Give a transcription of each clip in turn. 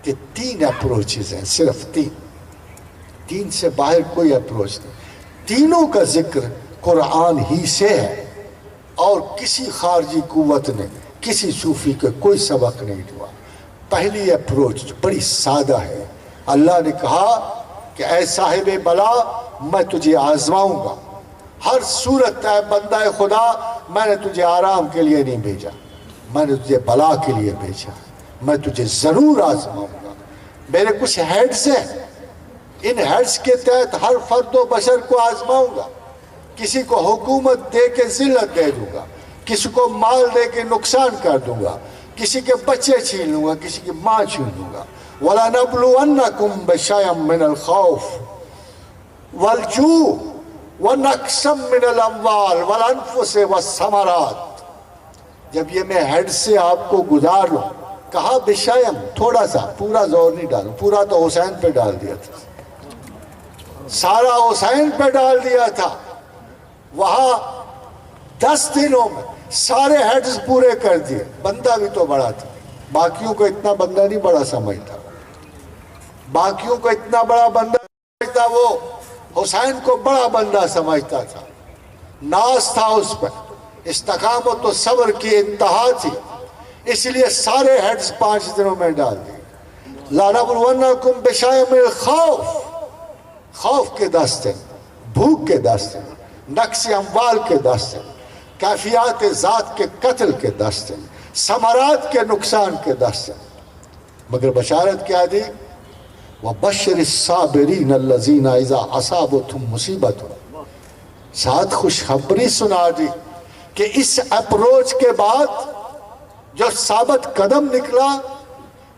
کہ 3 اپروچز ہیں، صرف 3 سے باہر کوئی اپروچ نہیں. تینوں کا ذکر قرآن ہی سے ہے، اور کسی خارجی قوت نے کسی صوفی کے کوئی سبق نہیں ہوا. پہلی اپروچ بڑی سادہ ہے. اللہ نے کہا کہ اے صاحب بلا میں تجھے آزماؤں گا. ہر صورت اے بندہ خدا میں نے تجھے آرام کے لیے نہیں بھیجا، میں نے تجھے بلا کے لیے بھیجا. میں تجھے ضرور آزماؤں گا. میرے کچھ ہیڈز ہیں، ان ہیڈز کے تحت ہر فرد و بشر کو آزماؤں گا. کسی کو حکومت دے کے ذلت دے دوں گا، کسی کو مال دے کے نقصان کر دوں گا، کسی کے بچے چھین لوں گا، کسی کی ماں چھین لوں گا. وَلَنَبْلُوَنَّكُمْ بِشَيْءٍ مِّنَ الْخَوْفِ وَالْجُوعِ وَنَقْصٍ مِّنَ الْأَمْوَالِ وَالْأَنفُسِ وَالثَّمَرَاتِ. جب یہ میں ہیڈ سے آپ کو گزار لوں، کہا بشیم، تھوڑا سا، پورا زور نہیں ڈالوں. پورا تو حسین پہ ڈال دیا تھا، سارا حسین پہ ڈال دیا تھا. وہاں 10 دنوں میں سارے ہیڈز پورے کر دیے. بندہ بھی تو بڑا تھا، باقیوں کو اتنا بندہ نہیں بڑا سمجھتا، باقیوں کو اتنا بڑا بندہ سمجھتا، وہ حسین کو بڑا بندہ سمجھتا تھا. ناز تھا اس پر، استقامت و صبر کی انتہا تھی، اس لیے سارے ہیڈز 5 دنوں میں ڈال دیے. لَنَبْلُوَنَّكُمْ بِشَيْءٍ مِّنَ الْخَوْفِ، خوف کے 10 دن، بھوک کے 10 دن، نقص اموال کے 10 دن، کیفیات ذات کے قتل کے 10 دن، ثمرات کے نقصان کے 10 دن. مگر بشارت کیا دی؟ وَبَشِّرِ الصَّابِرِينَ الَّذِينَ إِذَا أَصَابَتْهُمْ مُصِیبَةٌ. ساتھ خوشخبری سنا دی کہ اس اپروچ کے بعد جو ثابت قدم نکلا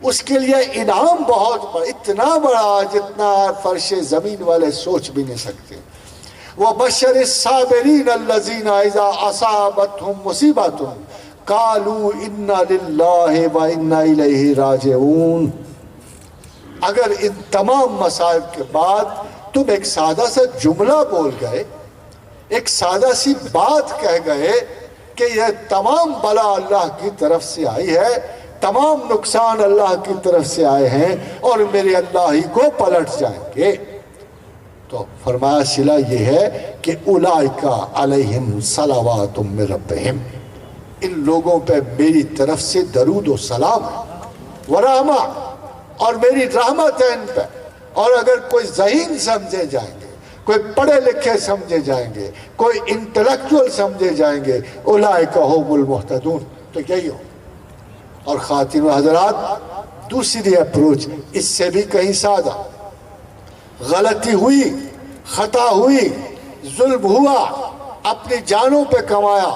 اس کے لیے انعام بہت بڑا، اتنا بڑا جتنا فرش زمین والے سوچ بھی نہیں سکتے. وَبَشِّرِ الصَّابِرِينَ الَّذِينَ إِذَا أَصَابَتْهُمْ مُصِیبَةٌ قَالُوا إِنَّا لِلَّهِ وَإِنَّا إِلَيْهِ راجعون. اگر ان تمام مسائل کے بعد تم ایک سادہ سا جملہ بول گئے، ایک سادہ سی بات کہہ گئے کہ یہ تمام بلا اللہ کی طرف سے آئی ہے، تمام نقصان اللہ کی طرف سے آئے ہیں اور میرے اللہ ہی کو پلٹ جائیں گے، تو فرمایا صلہ یہ ہے کہ اولئک علیہم صلوات من ربہم، ان لوگوں پہ میری طرف سے درود و سلام ہے، ورحمہ، اور میری رحمت ہے ان پہ. اور اگر کوئی ذہین سمجھے جائیں گے، کوئی پڑھے لکھے سمجھے جائیں گے، کوئی انٹلیکچول سمجھے جائیں گے، اولئک هم المہتدون، تو یہی ہو. اور خواتین و حضرات، دوسری اپروچ اس سے بھی کہیں سادہ. غلطی ہوئی، خطا ہوئی، ظلم ہوا، اپنی جانوں پہ کمایا.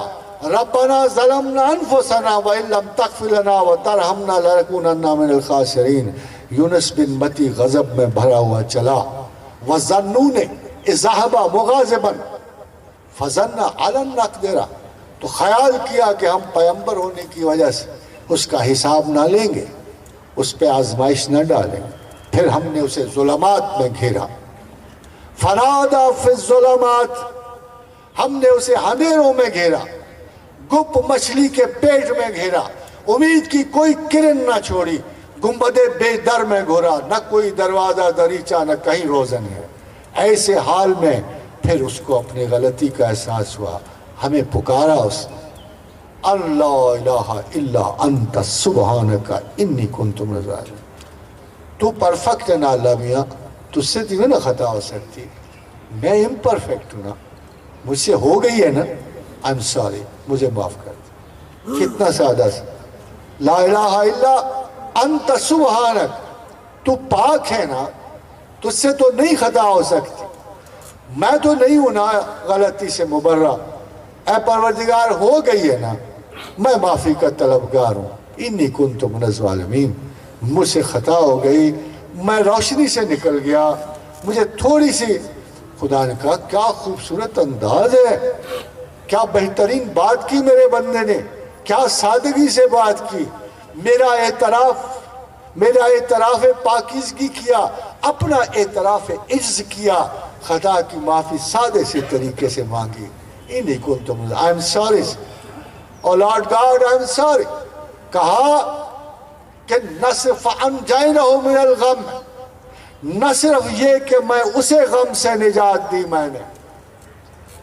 ربنا ظلمنا انفسنا وان لم تغفر لنا وترحمنا لنکونن من الخاسرین. یونس بن متی غضب میں بھرا ہوا چلا. وظنون اذ ذهب مغاضبا فظن ان لن نقدر، تو خیال کیا کہ ہم پیغمبر ہونے کی وجہ سے اس کا حساب نہ لیں گے، اس پہ آزمائش نہ ڈالیں گے. پھر ہم نے اسے ظلمات میں گھیرا. فنادا فی الظلمات، ہم نے اسے اندھیروں میں گھیرا، گپ مچھلی کے پیٹ میں گھیرا، امید کی کوئی کرن نہ چھوڑی، گنبد بے در میں گھورا، نہ کوئی دروازہ دریچہ، نہ کہیں روزن ہے. ایسے حال میں پھر اس کو اپنی غلطی کا احساس ہوا. ہمیں پکارا اس نے، اللہ الہ الا انت سبحانک انی کنت من الظالمین. تو پرفیکٹ ہے نا اللہ میاں، تجھ سے تھی نا خطا ہو سکتی، میں امپرفیکٹ ہوں نا، مجھ سے ہو گئی ہے نا، I'm sorry، مجھے معاف کر دے. کتنا سادہ سا، لا الہ الا انت سبحانک، تو پاک ہے نا، تجھ سے تو نہیں خطا ہو سکتی، میں تو نہیں ہوں نا غلطی سے مبرہ، اے پروردگار ہو گئی ہے نا، میں معافی کا طلبگار ہوں. انی کنت من الظالمین، مجھ سے خطا ہو گئی، میں روشنی سے نکل گیا، مجھے تھوڑی سی. خدا نے کہا کیا خوبصورت انداز ہے، کیا بہترین بات کی میرے بندے نے، کیا سادگی سے بات کی. میرا اعتراف پاکیزگی کیا، اپنا اعتراف عجز کیا، خطا کی معافی سادے سے طریقے سے مانگی. انی کنت من I'm sorry، oh Lord God I'm sorry. کہا کہ نہ صرف انجینہ من الغم، نہ صرف یہ کہ میں اسے غم سے نجات دی میں نے،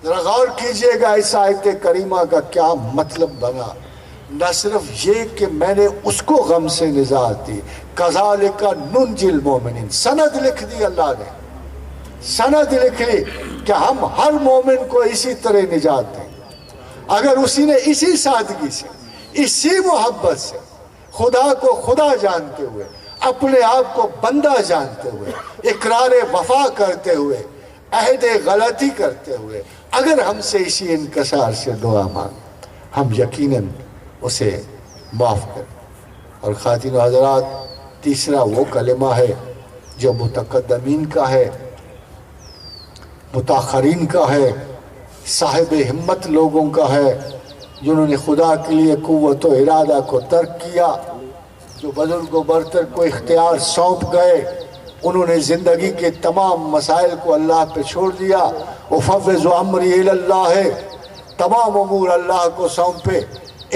ذرا غور کیجئے گا اس آیت کریمہ کا کیا مطلب بنا، نہ صرف یہ کہ میں نے اس کو غم سے نجات دی، کذالک ننجی المومنین، سند لکھ دی اللہ نے، سند لکھ لی کہ ہم ہر مومن کو اسی طرح نجات دیں اگر اسی نے اسی سادگی سے، اسی محبت سے، خدا کو خدا جانتے ہوئے، اپنے آپ کو بندہ جانتے ہوئے، اقرار وفا کرتے ہوئے، عہد غلطی کرتے ہوئے اگر ہم سے اسی انکسار سے دعا مانگ، ہم یقیناً اسے معاف کریں۔ اور خواتین و حضرات، تیسرا وہ کلمہ ہے جو متقدمین کا ہے، متاخرین کا ہے، صاحب ہمت لوگوں کا ہے، جنہوں نے خدا کے لیے قوت و ارادہ کو ترک کیا، جو بزرگ و برتر کو اختیار سونپ گئے، انہوں نے زندگی کے تمام مسائل کو اللہ پہ چھوڑ دیا، افوض امری الی اللہ، تمام امور اللہ کو سونپے،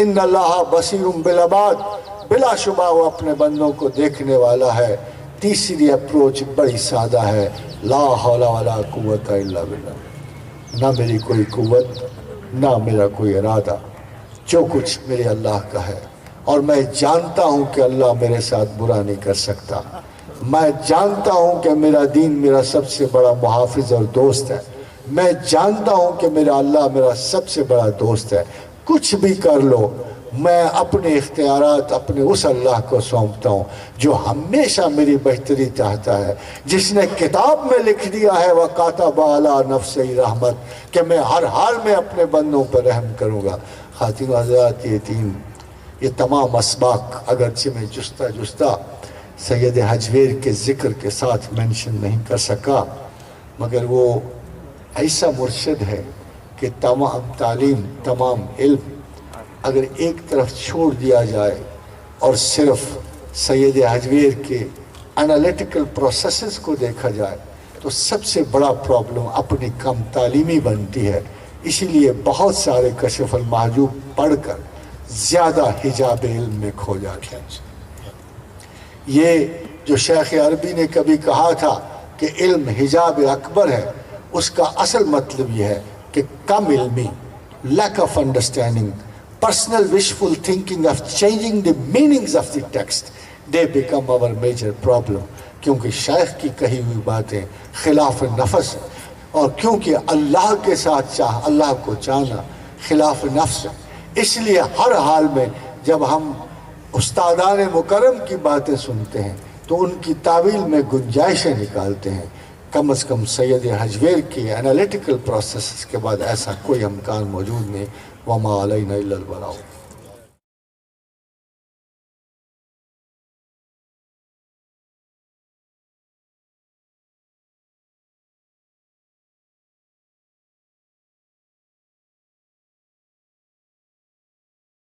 ان اللہ بصیر بالعباد، بلا شبہ وہ اپنے بندوں کو دیکھنے والا ہے۔ تیسری اپروچ بڑی سادہ ہے، لا حول ولا قوت الا باللہ، نہ میری کوئی قوت نہ میرا کوئی ارادہ، جو کچھ میرے اللہ کا ہے، اور میں جانتا ہوں کہ اللہ میرے ساتھ برا نہیں کر سکتا، میں جانتا ہوں کہ میرا دین میرا سب سے بڑا محافظ اور دوست ہے، میں جانتا ہوں کہ میرا اللہ میرا سب سے بڑا دوست ہے، کچھ بھی کر لو میں اپنے اختیارات اپنے اس اللہ کو سونپتا ہوں جو ہمیشہ میری بہتری چاہتا ہے، جس نے کتاب میں لکھ دیا ہے وَقَاتَبَ عَلَىٰ نَفْسِهِ رحمت، کہ میں ہر حال میں اپنے بندوں پر رحم کروں گا۔ خواتین و حضرات، یہ تمام اسباق اگرچہ میں جستہ سید حجویر کے ذکر کے ساتھ منشن نہیں کر سکا، مگر وہ ایسا مرشد ہے کہ تمام تعلیم، تمام علم اگر ایک طرف چھوڑ دیا جائے اور صرف سید حجویر کے انالیٹیکل پروسیسز کو دیکھا جائے تو سب سے بڑا پرابلم اپنی کم تعلیمی بنتی ہے۔ اسی لیے بہت سارے کشف المحجوب پڑھ کر زیادہ حجاب علم میں کھو جاتے ہیں۔ یہ جو شیخ عربی نے کبھی کہا تھا کہ علم حجاب اکبر ہے، اس کا اصل مطلب یہ ہے کہ کم علمی، lack of understanding, personal wishful thinking of changing the meanings of the text, they become our major problem۔ کیونکہ شیخ کی کہی ہوئی باتیں خلاف نفس ہیں، اور کیونکہ اللہ کے ساتھ اللہ کو چاہنا خلاف نفس ہے، اس لیے ہر حال میں جب ہم استادان مکرم کی باتیں سنتے ہیں تو ان کی تعویل میں گنجائشیں نکالتے ہیں۔ کم از کم سید حجویر کی انالیٹیکل پروسیس کے بعد ایسا کوئی امکان موجود نہیں۔ وما علینا الا البلاغ۔